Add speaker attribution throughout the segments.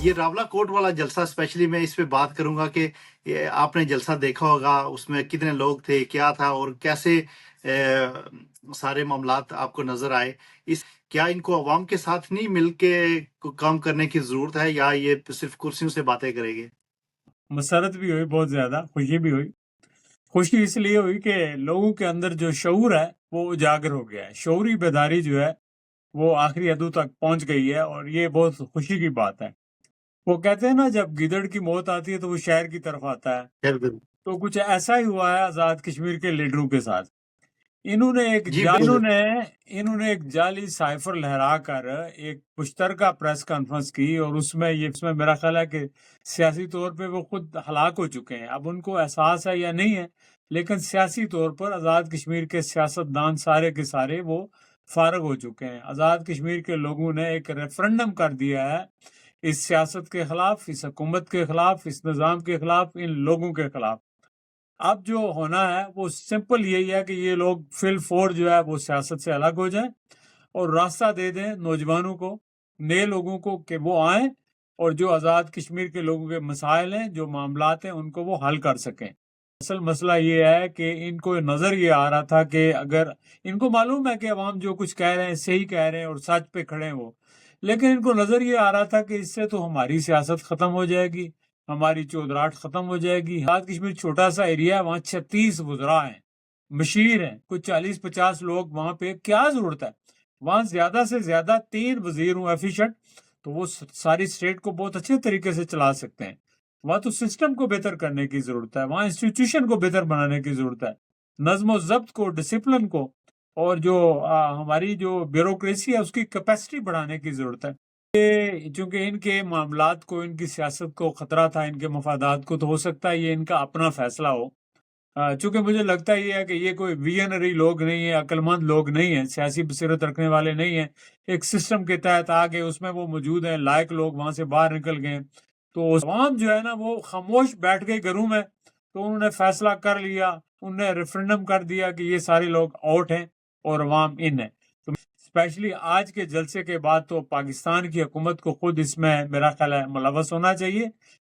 Speaker 1: یہ راولا کوٹ والا جلسہ اسپیشلی میں اس پہ بات کروں گا کہ آپ نے جلسہ دیکھا ہوگا، اس میں کتنے لوگ تھے، کیا تھا اور کیسے سارے معاملات آپ کو نظر آئے۔ کیا ان کو عوام کے ساتھ نہیں مل کے کام کرنے کی ضرورت ہے یا یہ صرف کرسیوں سے باتیں کرے گے؟
Speaker 2: مسرت بھی ہوئی، بہت زیادہ خوشی بھی ہوئی۔ خوشی اس لیے ہوئی کہ لوگوں کے اندر جو شعور ہے وہ اجاگر ہو گیا ہے، شعوری بیداری جو ہے وہ آخری حدوں تک پہنچ گئی ہے، اور یہ بہت خوشی کی بات ہے۔ وہ کہتے ہیں نا، جب گیدڑ کی موت آتی ہے تو وہ شہر کی طرف آتا ہے، تو کچھ ایسا ہی ہوا ہے آزاد کشمیر کے لیڈروں کے ساتھ۔ انہوں نے ایک جعلی سائفر لہرا کر ایک مشترکہ پریس کانفرنس کی، اور اس میں میرا خیال ہے کہ سیاسی طور پہ وہ خود ہلاک ہو چکے ہیں۔ اب ان کو احساس ہے یا نہیں ہے، لیکن سیاسی طور پر آزاد کشمیر کے سیاستدان سارے کے سارے وہ فارغ ہو چکے ہیں۔ آزاد کشمیر کے لوگوں نے ایک ریفرنڈم کر دیا ہے اس سیاست کے خلاف، اس حکومت کے خلاف، اس نظام کے خلاف، ان لوگوں کے خلاف۔ اب جو ہونا ہے وہ سمپل یہی ہے کہ یہ لوگ فی الفور جو ہے وہ سیاست سے الگ ہو جائیں اور راستہ دے دیں نوجوانوں کو، نئے لوگوں کو، کہ وہ آئیں اور جو آزاد کشمیر کے لوگوں کے مسائل ہیں، جو معاملات ہیں، ان کو وہ حل کر سکیں۔ اصل مسئلہ یہ ہے کہ ان کو نظر یہ آ رہا تھا کہ اگر ان کو معلوم ہے کہ عوام جو کچھ کہہ رہے ہیں صحیح کہہ رہے ہیں اور سچ پہ کھڑے ہیں وہ، لیکن ان کو نظر یہ آ رہا تھا کہ اس سے تو ہماری سیاست ختم ہو جائے گی، ہماری چودراہٹ ختم ہو جائے گی۔ آزاد کشمیر چھوٹا سا ایریا ہے، وہاں 36 وزراء ہیں، مشیر ہیں، کچھ 40-50 لوگ وہاں پہ، کیا ضرورت ہے وہاں زیادہ سے زیادہ 3 وزیر ہوں ایفیشنٹ، تو وہ ساری اسٹیٹ کو بہت اچھے طریقے سے چلا سکتے ہیں۔ وہاں تو سسٹم کو بہتر کرنے کی ضرورت ہے، وہاں انسٹیٹیوشن کو بہتر بنانے کی ضرورت ہے، نظم و ضبط کو، ڈسپلن کو، اور جو ہماری جو بیوروکریسی ہے اس کی کیپیسٹی بڑھانے کی ضرورت ہے۔ چونکہ ان کے معاملات کو، ان کی سیاست کو خطرہ تھا، ان کے مفادات کو، تو ہو سکتا ہے یہ ان کا اپنا فیصلہ ہو۔ چونکہ مجھے لگتا یہ ہے کہ یہ کوئی ویژنری لوگ نہیں ہیں، عقل مند لوگ نہیں ہیں، سیاسی بصیرت رکھنے والے نہیں ہیں، ایک سسٹم کے تحت آ گئے، اس میں وہ موجود ہیں، لائق لوگ وہاں سے باہر نکل گئے، تو عوام جو ہے نا وہ خاموش بیٹھ گئے گھروں میں، تو انہوں نے فیصلہ کر لیا، انہوں نے ریفرنڈم کر دیا کہ یہ سارے لوگ آؤٹ ہیں اور عوام ان ہے۔ تو اسپیشلی آج کے جلسے کے بعد تو پاکستان کی حکومت کو خود اس میں میرا خیال ہے ملوث ہونا چاہیے،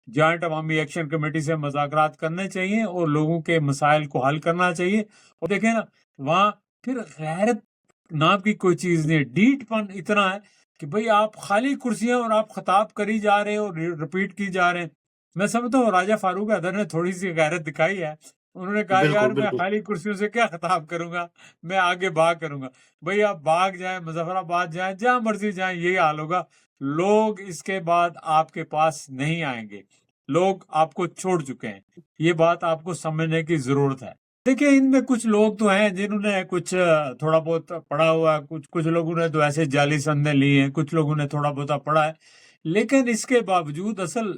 Speaker 2: جوائنٹ عوامی ایکشن کمیٹی سے مذاکرات کرنے چاہیے اور لوگوں کے مسائل کو حل کرنا چاہیے۔ اور دیکھیں نا، وہاں پھر غیرت نام کی کوئی چیز نہیں ہے، ڈیٹ پن اتنا ہے کہ بھئی آپ خالی کرسیاں اور آپ خطاب کری جا رہے ہیں اور رپیٹ کی جا رہے ہیں۔ میں سمجھتا ہوں راجہ فاروق حیدر نے تھوڑی سی غیرت دکھائی ہے، انہوں نے کہا یار میں خالی کرسیوں سے کیا خطاب کروں گا، میں آگے بھاگ کروں گا۔ بھئی آپ بھاگ جائیں، مظفر آباد جائیں، جہاں مرضی جائیں، یہی حال ہوگا۔ لوگ اس کے بعد آپ کے پاس نہیں آئیں گے، لوگ آپ کو چھوڑ چکے ہیں، یہ بات آپ کو سمجھنے کی ضرورت ہے۔ دیکھیں ان میں کچھ لوگ تو ہیں جنہوں نے کچھ تھوڑا بہت پڑھا ہوا ہے، کچھ لوگوں نے تو ایسے جعلی سندیں لی ہیں، کچھ لوگوں نے تھوڑا بہت پڑھا ہے، لیکن اس کے باوجود اصل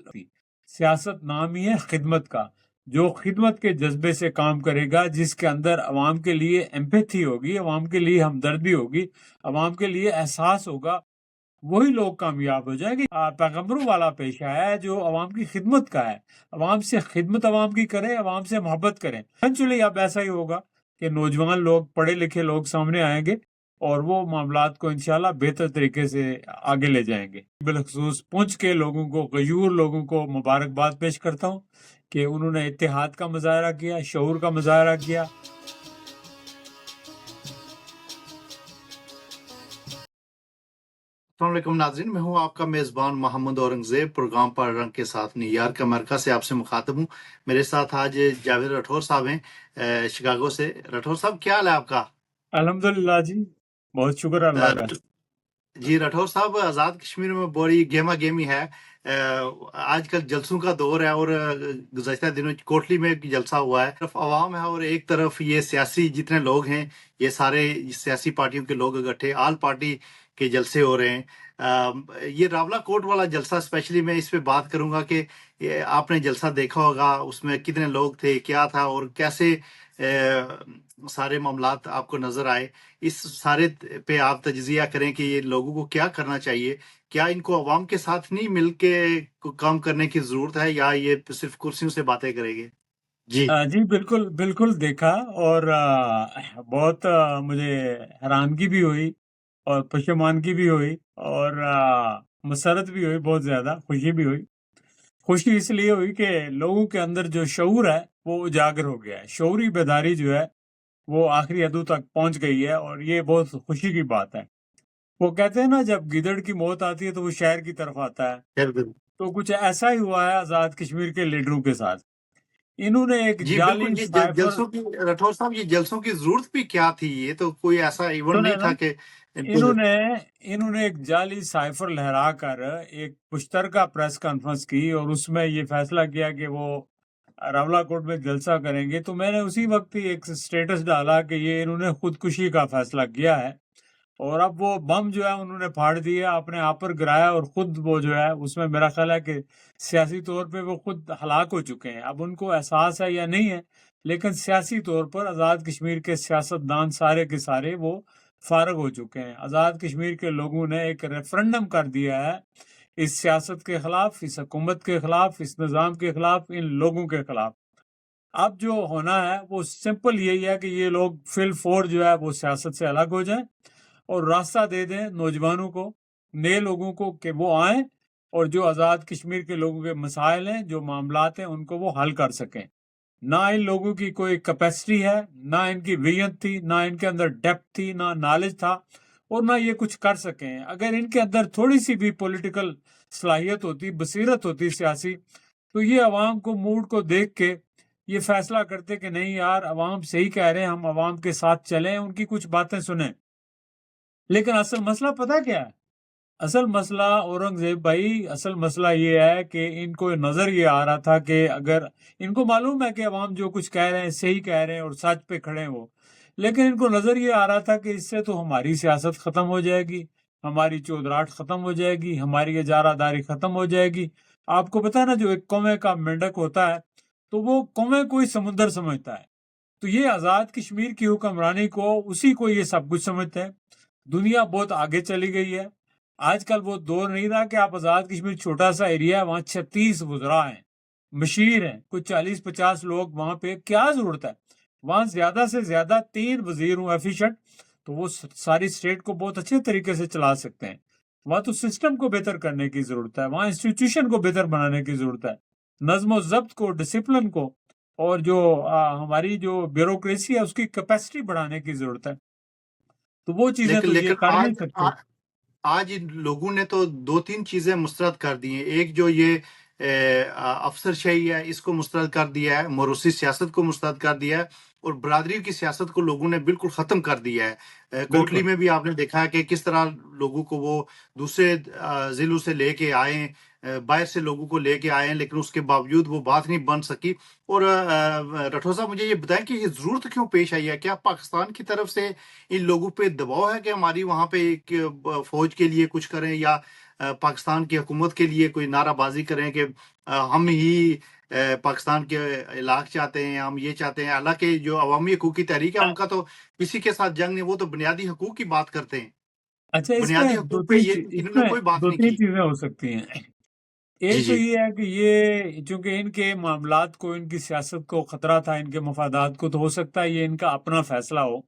Speaker 2: سیاست نام ہی ہے خدمت کا۔ جو خدمت کے جذبے سے کام کرے گا، جس کے اندر عوام کے لیے ایمپیتھی ہوگی، عوام کے لیے ہمدردی ہوگی، عوام کے لیے احساس ہوگا، وہی لوگ کامیاب ہو جائیں گے۔ پیغمبروں والا پیشہ ہے جو عوام کی خدمت کا ہے، عوام سے خدمت عوام کی کریں، عوام سے محبت کریں۔ ایونچولی اب ایسا ہی ہوگا کہ نوجوان لوگ، پڑھے لکھے لوگ سامنے آئیں گے اور وہ معاملات کو انشاءاللہ بہتر طریقے سے آگے لے جائیں گے۔ بالخصوص پونچھ کے لوگوں کو، غیور لوگوں کو مبارکباد پیش کرتا ہوں کہ انہوں نے اتحاد کا مظاہرہ کیا، شعور کا مظاہرہ کیا۔
Speaker 1: السلام علیکم ناظرین، میں ہوں آپ کا میزبان محمد اورنگزیب، پروگرام پر رنگ کے ساتھ نیو یارک امریکہ سے آپ سے مخاطب ہوں۔ میرے ساتھ آج جاوید رٹھور صاحب ہیں شکاگو سے۔ رٹھور صاحب کیا حال ہے آپ کا؟
Speaker 2: الحمدللہ جی، بہت شکر اللہ کا۔
Speaker 1: جی رٹھور صاحب، آزاد کشمیر میں بڑی گیما گیمی ہے، آج کل جلسوں کا دور ہے، اور گزشتہ دنوں کوٹلی میں ایک جلسہ ہوا ہے، طرف عوام ہے اور ایک طرف یہ سیاسی جتنے لوگ ہیں، یہ سارے سیاسی پارٹیوں کے لوگ اکٹھے آل پارٹی کے جلسے ہو رہے ہیں۔ یہ راولا کوٹ والا جلسہ اسپیشلی میں اس پہ بات کروں گا کہ آپ نے جلسہ دیکھا ہوگا، اس میں کتنے لوگ تھے، کیا تھا اور کیسے سارے معاملات آپ کو نظر آئے۔ اس سارے پہ آپ تجزیہ کریں کہ یہ لوگوں کو کیا کرنا چاہیے، کیا ان کو عوام کے ساتھ نہیں مل کے کام کرنے کی ضرورت ہے یا یہ صرف کرسیوں سے باتیں کریں گے؟
Speaker 2: جی بالکل بالکل دیکھا، اور بہت مجھے حیرانگی بھی ہوئی اور پشیمانگی بھی ہوئی، اور مسرت بھی ہوئی بہت زیادہ، خوشی بھی ہوئی۔ خوشی اس لیے ہوئی کہ لوگوں کے اندر جو شعور ہے وہ اجاگر ہو گیا ہے، شعوری بیداری جو ہے وہ آخری حدوں تک پہنچ گئی ہے، اور یہ بہت خوشی کی بات ہے۔ وہ کہتے ہیں نا جب گدڑ کی موت آتی ہے تو وہ شہر کی طرف آتا ہے،
Speaker 1: خیر بالکل
Speaker 2: تو کچھ ایسا ہی ہوا ہے آزاد کشمیر کے لیڈروں کے ساتھ۔ انہوں نے ایک
Speaker 1: جی
Speaker 2: جعلی
Speaker 1: بالکل، یہ
Speaker 2: سائفر،
Speaker 1: جلسوں کی راٹھور صاحب، یہ جلسوں کی ضرورت بھی کیا تھی؟ یہ تو کوئی ایسا ایونٹ
Speaker 2: سنیں
Speaker 1: نہیں
Speaker 2: نا،
Speaker 1: تھا کہ
Speaker 2: انہوں نے انہوں نے ایک جعلی سائفر لہرا کر ایک مشترکہ پریس کانفرنس کی اور اس میں یہ فیصلہ کیا کہ وہ راولا کوٹ میں جلسہ کریں گے۔ تو میں نے اسی وقت ہی ایک سٹیٹس ڈالا کہ یہ انہوں نے خودکشی کا فیصلہ کیا ہے، اور اب وہ بم جو ہے انہوں نے پھاڑ دیا، اپنے آپ پر گرایا، اور خود وہ جو ہے اس میں میرا خیال ہے کہ سیاسی طور پہ وہ خود ہلاک ہو چکے ہیں۔ اب ان کو احساس ہے یا نہیں ہے، لیکن سیاسی طور پر آزاد کشمیر کے سیاستدان سارے کے سارے وہ فارغ ہو چکے ہیں۔ آزاد کشمیر کے لوگوں نے ایک ریفرنڈم کر دیا ہے اس سیاست کے خلاف، اس حکومت کے خلاف، اس نظام کے خلاف، ان لوگوں کے خلاف۔ اب جو ہونا ہے وہ سمپل یہی ہے کہ یہ لوگ فی الفور جو ہے وہ سیاست سے الگ ہو جائیں اور راستہ دے دیں نوجوانوں کو، نئے لوگوں کو، کہ وہ آئیں اور جو آزاد کشمیر کے لوگوں کے مسائل ہیں، جو معاملات ہیں، ان کو وہ حل کر سکیں۔ نہ ان لوگوں کی کوئی کیپیسٹی ہے، نہ ان کی ویژن تھی، نہ ان کے اندر ڈیپتھ تھی، نہ نالج تھا، اور نہ یہ کچھ کر سکیں۔ اگر ان کے اندر تھوڑی سی بھی پولیٹیکل صلاحیت ہوتی، بصیرت ہوتی سیاسی، تو یہ عوام کو موڈ کو دیکھ کے یہ فیصلہ کرتے کہ نہیں یار، عوام صحیح کہہ رہے ہیں، ہم عوام کے ساتھ چلیں، ان کی کچھ باتیں سنیں۔ لیکن اصل مسئلہ پتہ کیا ہے؟ اصل مسئلہ اورنگزیب بھائی، اصل مسئلہ یہ ہے کہ ان کو نظر یہ آ رہا تھا کہ اگر ان کو معلوم ہے کہ عوام جو کچھ کہہ رہے ہیں صحیح کہہ رہے ہیں اور سچ پہ کھڑے ہیں وہ، لیکن ان کو نظر یہ آ رہا تھا کہ اس سے تو ہماری سیاست ختم ہو جائے گی، ہماری چودراہٹ ختم ہو جائے گی، ہماری اجارہ داری ختم ہو جائے گی۔ آپ کو پتا ہے نا، جو ایک قومے کا مینڈک ہوتا ہے تو وہ قومے کو ہی سمندر سمجھتا ہے۔ تو یہ آزاد کشمیر کی حکمرانی کو، اسی کو یہ سب کچھ سمجھتے ہیں۔ دنیا بہت آگے چلی گئی ہے، آج کل وہ دور نہیں رہا کہ آپ آزاد کشمیر چھوٹا سا ایریا ہے، وہاں 36 وزراء ہیں، مشیر ہیں، کچھ 40-50 لوگ وہاں پہ، کیا ضرورت ہے؟ وہاں زیادہ سے زیادہ 3 وزیر ہوں ایفیشنٹ، تو وہ ساری اسٹیٹ کو بہت اچھے طریقے سے چلا سکتے ہیں۔ وہاں تو سسٹم کو بہتر کرنے کی ضرورت ہے، وہاں انسٹیٹیوشن کو بہتر بنانے کی ضرورت ہے، نظم و ضبط کو، ڈسپلن کو، اور جو ہماری جو بیوروکریسی ہے اس کی کیپیسٹی بڑھانے کی ضرورت ہے۔ تو وہ چیزیں تو یہ
Speaker 1: لیکن
Speaker 2: کر نہیں سکتے۔
Speaker 1: آج ان لوگوں نے تو 2-3 چیزیں مسترد کر دی ہیں۔ ایک جو یہ افسر شاہی ہے، اس کو مسترد کر دیا ہے، موروثی سیاست کو مسترد کر دیا ہے، اور برادری کی سیاست کو لوگوں نے بالکل ختم کر دیا ہے۔ کوٹلی
Speaker 2: بالکل
Speaker 1: میں بھی آپ نے دیکھا ہے کہ کس طرح لوگوں کو وہ دوسرے ضلعوں سے لے کے آئے، باہر سے لوگوں کو لے کے آئے ہیں، لیکن اس کے باوجود وہ بات نہیں بن سکی۔ اور راٹھور صاحب مجھے یہ بتائیں کہ یہ ضرورت کیوں پیش آئی ہے؟ کیا پاکستان کی طرف سے ان لوگوں پہ دباؤ ہے کہ ہماری وہاں پہ ایک فوج کے لیے کچھ کریں، یا پاکستان کی حکومت کے لیے کوئی نعرہ بازی کریں کہ ہم ہی پاکستان کے علاق چاہتے ہیں، ہم یہ چاہتے ہیں؟ حالانکہ جو عوامی حقوق کی تحریک ہے ان کا تو کسی کے ساتھ جنگ نہیں، وہ تو بنیادی حقوق کی بات کرتے ہیں۔
Speaker 2: اچھا، اس
Speaker 1: بنیادی
Speaker 2: میں
Speaker 1: حقوق پہ انہوں نے کوئی بات
Speaker 2: دو
Speaker 1: نہیں
Speaker 2: تین
Speaker 1: کی۔
Speaker 2: چیزیں ہو سکتی ہیں۔
Speaker 1: جی
Speaker 2: ایک تو
Speaker 1: جی
Speaker 2: یہ ہے کہ یہ چونکہ ان کے معاملات کو، ان کی سیاست کو خطرہ تھا، ان کے مفادات کو، تو ہو سکتا ہے یہ ان کا اپنا فیصلہ ہو۔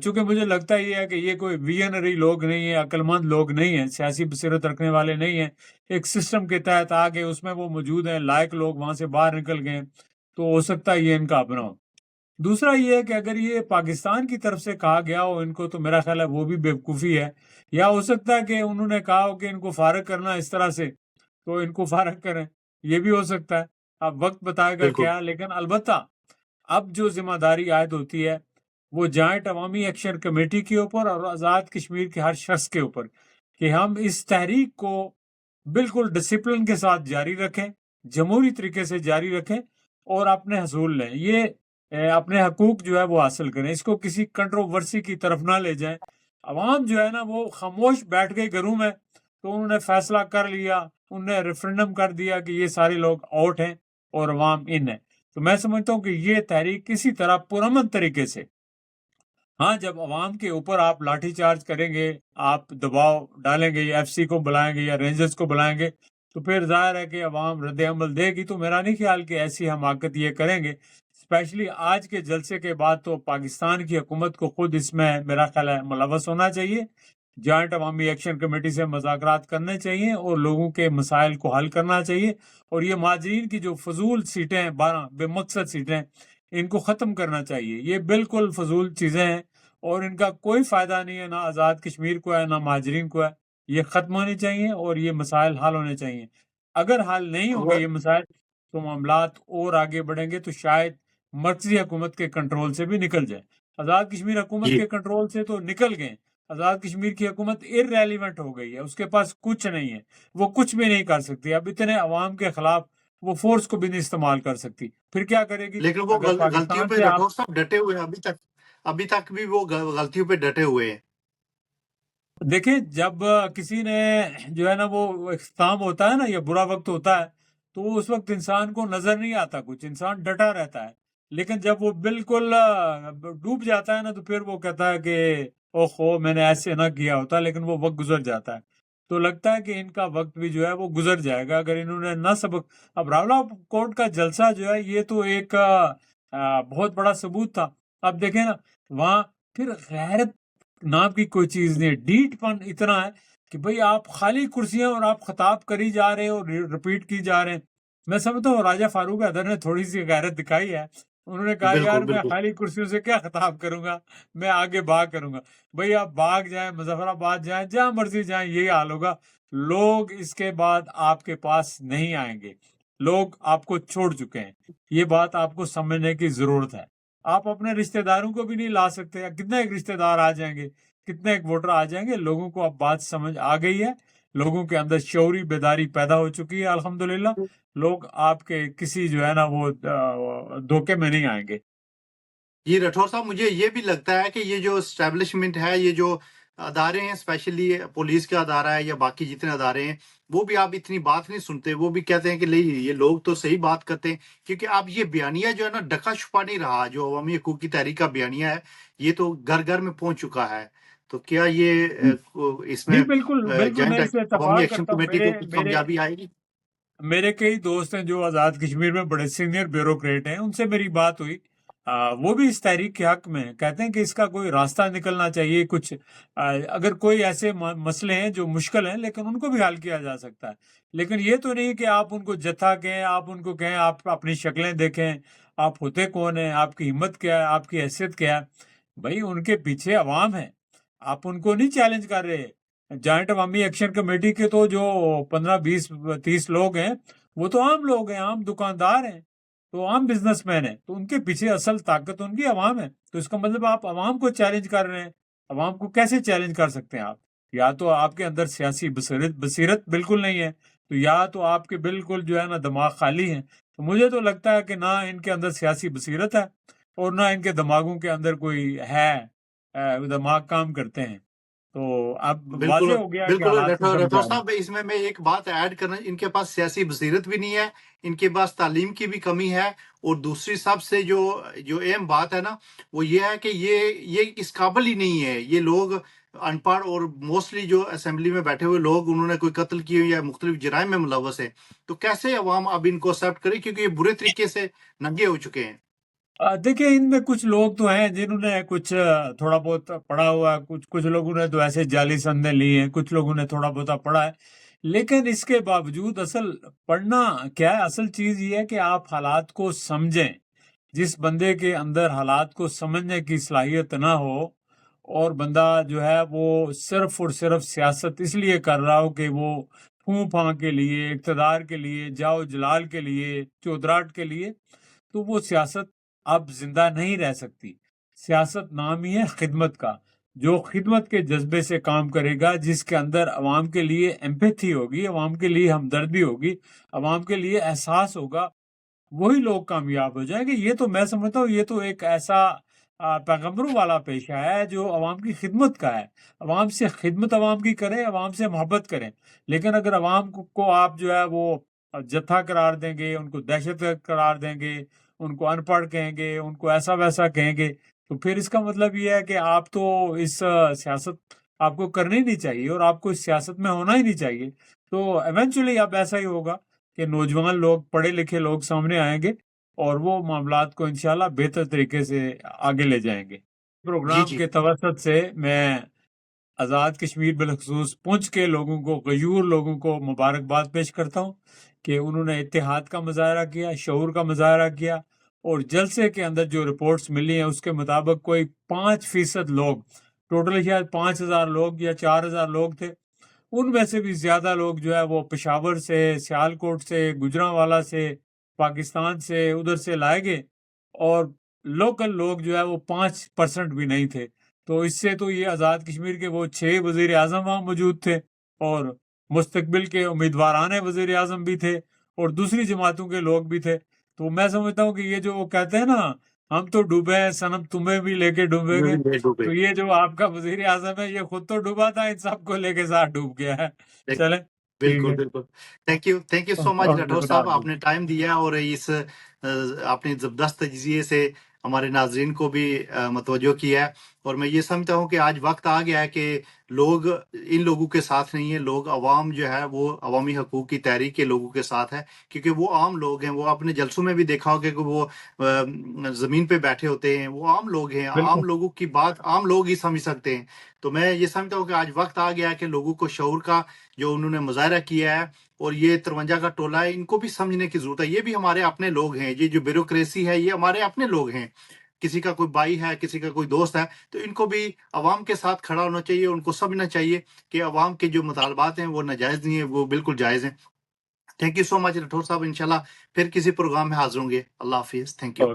Speaker 2: چونکہ مجھے لگتا یہ ہے کہ یہ کوئی ویژنری لوگ نہیں ہیں، عقل مند لوگ نہیں ہیں، سیاسی بصیرت رکھنے والے نہیں ہیں، ایک سسٹم کے تحت آ کے اس میں وہ موجود ہیں، لائق لوگ وہاں سے باہر نکل گئے، تو ہو سکتا ہے یہ ان کا اپنا ہو۔ دوسرا یہ ہے کہ اگر یہ پاکستان کی طرف سے کہا گیا ہو ان کو، تو میرا خیال ہے وہ بھی بیوقوفی ہے، یا ہو سکتا ہے کہ انہوں نے کہا ہو کہ ان کو فارغ کرنا اس طرح سے، تو ان کو فارغ کریں، یہ بھی ہو سکتا ہے۔ اب وقت بتائے گا
Speaker 1: بالکل
Speaker 2: کیا، لیکن البتہ اب جو ذمہ داری عائد ہوتی ہے وہ جوائنٹ عوامی ایکشن کمیٹی کے اوپر اور آزاد کشمیر کے ہر شخص کے اوپر، کہ ہم اس تحریک کو بالکل ڈسپلن کے ساتھ جاری رکھیں، جمہوری طریقے سے جاری رکھیں، اور اپنے حصول لیں، یہ اپنے حقوق جو ہے وہ حاصل کریں، اس کو کسی کنٹروورسی کی طرف نہ لے جائیں۔ عوام جو ہے نا وہ خاموش بیٹھ گئی گھروں میں، تو انہوں نے فیصلہ کر لیا، انہوں نے ریفرنڈم کر دیا کہ یہ سارے لوگ آؤٹ ہیں اور عوام ان ہے۔ تو میں سمجھتا ہوں کہ یہ تحریک کسی طرح پرامن طریقے سے، ہاں جب عوام کے اوپر آپ لاٹھی چارج کریں گے، آپ دباؤ ڈالیں گے، یا ایف سی کو بلائیں گے یا رینجرز کو بلائیں گے، تو پھر ظاہر ہے کہ عوام رد عمل دے گی۔ تو میرا نہیں خیال کہ ایسی حماقت یہ کریں گے، اسپیشلی آج کے جلسے کے بعد تو پاکستان کی حکومت کو خود اس میں میرا خیال ہے ملوث ہونا چاہیے۔ جوائنٹ عوامی ایکشن کمیٹی سے مذاکرات کرنے چاہیے اور لوگوں کے مسائل کو حل کرنا چاہیے، اور یہ مہاجرین کی جو فضول سیٹیں ہیں، 12 بے مقصد سیٹیں، ان کو ختم کرنا چاہیے۔ یہ بالکل فضول چیزیں ہیں اور ان کا کوئی فائدہ نہیں ہے، نہ آزاد کشمیر کو ہے نہ مہاجرین کو ہے۔ یہ ختم ہونی چاہیے اور یہ مسائل حل ہونے چاہیے۔ اگر حل نہیں ہوں گے
Speaker 1: وہ
Speaker 2: یہ مسائل تو معاملات اور آگے بڑھیں گے، تو شاید مرکزی حکومت کے کنٹرول سے بھی نکل جائے۔ آزاد کشمیر حکومت
Speaker 1: جی
Speaker 2: کے کنٹرول سے تو نکل گئے، آزاد کشمیر کی حکومت ارریلیونٹ ہو گئی ہے، اس کے پاس کچھ نہیں ہے، وہ کچھ بھی نہیں کر سکتی۔ اب اتنے عوام کے خلاف وہ فورس کو بھی نہیں استعمال کر سکتی، پھر کیا کرے گی؟
Speaker 1: لیکن وہ
Speaker 2: اگر
Speaker 1: غلطیوں
Speaker 2: پاکستان
Speaker 1: پہ
Speaker 2: سے آپ
Speaker 1: راٹھور صاحب ڈٹے ہوئے ہیں ابھی تک بھی وہ غلطیوں پہ ڈٹے ہوئے ہیں۔
Speaker 2: دیکھیں، جب کسی نے جو ہے نا وہ اختتام ہوتا ہے نا یا برا وقت ہوتا ہے، تو اس وقت انسان کو نظر نہیں آتا کچھ، انسان ڈٹا رہتا ہے۔ لیکن جب وہ بالکل ڈوب جاتا ہے نا، تو پھر وہ کہتا ہے کہ اوہو میں نے ایسے نہ کیا ہوتا، لیکن وہ وقت گزر جاتا ہے۔ تو لگتا ہے کہ ان کا وقت بھی جو ہے وہ گزر جائے گا اگر انہوں نے نہ سبق۔ اب راولا کوٹ کا جلسہ جو ہے یہ تو ایک بہت بڑا ثبوت تھا۔ اب دیکھیں نا، وہاں پھر غیرت نام کی کوئی چیز نہیں ہے، ڈیٹ پن اتنا ہے کہ بھئی آپ خالی کرسیاں اور آپ خطاب کری جا رہے ہیں اور رپیٹ کی جا رہے ہیں۔ میں سمجھتا ہوں راجہ فاروق حیدر نے تھوڑی سی غیرت دکھائی ہے، انہوں نے کہا یار
Speaker 1: بالکل
Speaker 2: میں
Speaker 1: بالکل
Speaker 2: خالی کرسیوں سے کیا خطاب کروں گا، میں آگے بھاگ کروں گا۔ بھئی آپ بھاگ جائیں، مظفر آباد جائیں، جہاں مرضی جائیں، یہی حال ہوگا۔ لوگ اس کے بعد آپ کے پاس نہیں آئیں گے، لوگ آپ کو چھوڑ چکے ہیں، یہ بات آپ کو سمجھنے کی ضرورت ہے۔ آپ اپنے رشتہ داروں کو بھی نہیں لا سکتے، کتنے ایک رشتہ دار آ جائیں گے، کتنے ایک ووٹر آ جائیں گے۔ لوگوں کو اب بات سمجھ آ گئی ہے، لوگوں کے اندر شعوری بیداری پیدا ہو چکی ہے الحمدللہ۔ لوگ آپ کے کسی جو ہے نا وہ دھوکے میں نہیں آئیں گے۔
Speaker 1: جی راٹھور صاحب، مجھے یہ بھی لگتا ہے کہ یہ جو اسٹیبلشمنٹ ہے، یہ جو ادارے ہیں، اسپیشلی پولیس کا ادارہ ہے یا باقی جتنے ادارے ہیں، وہ بھی آپ اتنی بات نہیں سنتے۔ وہ بھی کہتے ہیں کہ نہیں، یہ لوگ تو صحیح بات کرتے ہیں، کیونکہ اب یہ بیانیہ جو ہے نا ڈکا چھپا نہیں رہا۔ جو عوامی حقوق کی تحریک کا بیانیہ ہے، یہ تو گھر گھر میں پہنچ چکا ہے۔ تو کیا یہ اس
Speaker 2: جی
Speaker 1: میں
Speaker 2: بالکل بالکل، میں
Speaker 1: جوائنٹ
Speaker 2: اس سے
Speaker 1: عوامی
Speaker 2: اتفاق
Speaker 1: ایکشن
Speaker 2: کرتا ہوں۔
Speaker 1: کمیٹی کو کچھ
Speaker 2: میرے
Speaker 1: کامیابی آئے گی؟
Speaker 2: میرے کئی دوست ہیں جو آزاد کشمیر میں بڑے سینئر بیوروکریٹ ہیں، ان سے میری بات ہوئی، وہ بھی اس تحریک کے حق میں ہیں، کہتے ہیں کہ اس کا کوئی راستہ نکلنا چاہیے، کچھ اگر کوئی ایسے مسئلے ہیں جو مشکل ہیں لیکن ان کو بھی حل کیا جا سکتا ہے۔ لیکن یہ تو نہیں کہ آپ ان کو جتھا کہیں، آپ ان کو کہیں آپ اپنی شکلیں دیکھیں، آپ ہوتے کون ہیں، آپ کی ہمت کیا ہے، آپ کی حیثیت کیا ہے۔ بھائی ان کے پیچھے عوام ہے، آپ ان کو نہیں چیلنج کر رہے۔ جوائنٹ عوامی ایکشن کمیٹی کے تو جو 15 20 30 لوگ ہیں، وہ تو عام لوگ ہیں، عام دکاندار ہیں، تو عام بزنس مین ہیں، تو ان کے پیچھے اصل طاقت ان کی عوام ہے۔ تو اس کا مطلب آپ عوام کو چیلنج کر رہے ہیں، عوام کو کیسے چیلنج کر سکتے ہیں آپ؟ یا تو آپ کے اندر سیاسی بصیرت بالکل نہیں ہے، تو یا تو آپ کے بالکل جو ہے نا دماغ خالی ہیں۔ تو مجھے تو لگتا ہے کہ نہ ان کے اندر سیاسی بصیرت ہے اور نہ ان کے دماغوں کے اندر کوئی ہے، دماغ کام کرتے ہیں۔ تو اب
Speaker 1: بالکل
Speaker 2: واضح ہو گیا کہ
Speaker 1: بالکل
Speaker 2: حالات کو
Speaker 1: راٹھور
Speaker 2: سمجھا رہے ہیں۔
Speaker 1: صاحب، اس میں ایک بات ایڈ کرنا، ان کے پاس سیاسی بصیرت بھی نہیں ہے، ان کے پاس تعلیم کی بھی کمی ہے، اور دوسری سب سے جو اہم بات ہے نا، وہ یہ ہے کہ یہ اس قابل ہی نہیں ہے۔ یہ لوگ ان پڑھ، اور موسٹلی جو اسمبلی میں بیٹھے ہوئے لوگ، انہوں نے کوئی قتل کیے یا مختلف جرائم میں ملوث ہیں۔ تو کیسے عوام اب ان کو ایکسیپٹ کرے، کیونکہ یہ برے طریقے سے ننگے ہو چکے ہیں۔
Speaker 2: دیکھیں، ان میں کچھ لوگ تو ہیں جنہوں نے کچھ تھوڑا بہت پڑھا ہوا ہے، کچھ لوگوں نے تو ایسے جعلی سندیں لی ہیں، کچھ لوگوں نے تھوڑا بہت پڑھا ہے۔ لیکن اس کے باوجود اصل پڑھنا کیا ہے؟ اصل چیز یہ ہے کہ آپ حالات کو سمجھیں۔ جس بندے کے اندر حالات کو سمجھنے کی صلاحیت نہ ہو، اور بندہ جو ہے وہ صرف اور صرف سیاست اس لیے کر رہا ہو کہ وہ پھوں پھاں کے لیے، اقتدار کے لیے، جاؤ جلال کے لیے، چودراہٹ کے لیے، تو وہ سیاست اب زندہ نہیں رہ سکتی۔ سیاست نام ہی ہے خدمت کا۔ جو خدمت کے جذبے سے کام کرے گا، جس کے اندر عوام کے لیے ایمپیتھی ہوگی، عوام کے لیے ہمدردی ہوگی، عوام کے لیے احساس ہوگا، وہی لوگ کامیاب ہو جائیں گے۔ یہ تو میں سمجھتا ہوں یہ تو ایک ایسا پیغمبروں والا پیشہ ہے جو عوام کی خدمت کا ہے۔ عوام سے خدمت عوام کی کریں، عوام سے محبت کریں۔ لیکن اگر عوام کو آپ جو ہے وہ جتھا قرار دیں گے، ان کو دہشت گرد قرار دیں گے، ان کو ان پڑھ کہیں گے، ان کو ایسا ویسا کہیں گے، تو پھر اس کا مطلب یہ ہے کہ آپ تو اس سیاست آپ کو کرنی نہیں چاہیے، اور آپ کو اس سیاست میں ہونا ہی نہیں چاہیے۔ تو ایونچولی اب ایسا ہی ہوگا کہ نوجوان لوگ، پڑھے لکھے لوگ سامنے آئیں گے اور وہ معاملات کو انشاءاللہ بہتر طریقے سے آگے لے جائیں گے۔
Speaker 1: جی
Speaker 2: پروگرام
Speaker 1: جی
Speaker 2: کے توسط سے میں آزاد کشمیر بالخصوص پنچ کے لوگوں کو، غیور لوگوں کو مبارکباد پیش کرتا ہوں کہ انہوں نے اتحاد کا مظاہرہ کیا، شعور کا مظاہرہ کیا، اور جلسے کے اندر جو رپورٹس ملی ہیں اس کے مطابق کوئی 5% لوگ، ٹوٹل شاید 5,000 لوگ یا 4,000 لوگ تھے، ان میں سے بھی زیادہ لوگ جو ہے وہ پشاور سے، سیالکوٹ سے، گجرانوالہ سے، پاکستان سے، ادھر سے لائے گئے، اور لوکل لوگ جو ہے وہ 5% بھی نہیں تھے۔ تو اس سے تو یہ آزاد کشمیر کے وہ 6 وزیر اعظم وہاں موجود تھے، اور مستقبل کے امیدواران وزیر اعظم بھی تھے، اور دوسری جماعتوں کے لوگ بھی تھے۔ تو میں سمجھتا ہوں کہ یہ جو وہ کہتے ہیں نا، ہم تو ڈوبے ہیں صنم تمہیں بھی لے کے ڈوبے گے، تو یہ جو آپ کا وزیر اعظم ہے یہ خود تو ڈوبا تھا، ان سب کو لے کے ساتھ ڈوب گیا ہے۔ چلیں ٹھیک
Speaker 1: بالکل
Speaker 2: ہے،
Speaker 1: بالکل، thank you so much
Speaker 2: okay,
Speaker 1: Rathore
Speaker 2: خدا
Speaker 1: صاحب،
Speaker 2: حافظ۔
Speaker 1: آپ نے ٹائم دیا اور اس اپنے زبردست تجزیے سے ہمارے ناظرین کو بھی متوجہ کیا ہے۔ اور میں یہ سمجھتا ہوں کہ آج وقت آ گیا ہے کہ لوگ ان لوگوں کے ساتھ نہیں ہیں، لوگ عوام جو ہے وہ عوامی حقوق کی تحریک کے لوگوں کے ساتھ ہے، کیونکہ وہ عام لوگ ہیں۔ وہ اپنے جلسوں میں بھی دیکھا ہوگا کہ وہ زمین پہ بیٹھے ہوتے ہیں، وہ عام لوگ ہیں،
Speaker 2: بالکل
Speaker 1: عام لوگوں کی بات عام لوگ ہی سمجھ سکتے ہیں۔ تو میں یہ سمجھتا ہوں کہ آج وقت آ گیا ہے کہ لوگوں کو شعور کا جو انہوں نے مظاہرہ کیا ہے، اور یہ 53 کا ٹولہ ہے، ان کو بھی سمجھنے کی ضرورت ہے۔ یہ بھی ہمارے اپنے لوگ ہیں، یہ جو بیوروکریسی ہے یہ ہمارے اپنے لوگ ہیں۔ کسی کا کوئی بھائی ہے، کسی کا کوئی دوست ہے، تو ان کو بھی عوام کے ساتھ کھڑا ہونا چاہیے، ان کو سمجھنا چاہیے کہ عوام کے جو مطالبات ہیں وہ ناجائز نہیں ہیں، وہ بالکل جائز ہیں۔ تھینک یو سو مچ راٹھور صاحب، انشاءاللہ پھر کسی پروگرام میں حاضر ہوں گے۔ اللہ حافظ، تھینک یو۔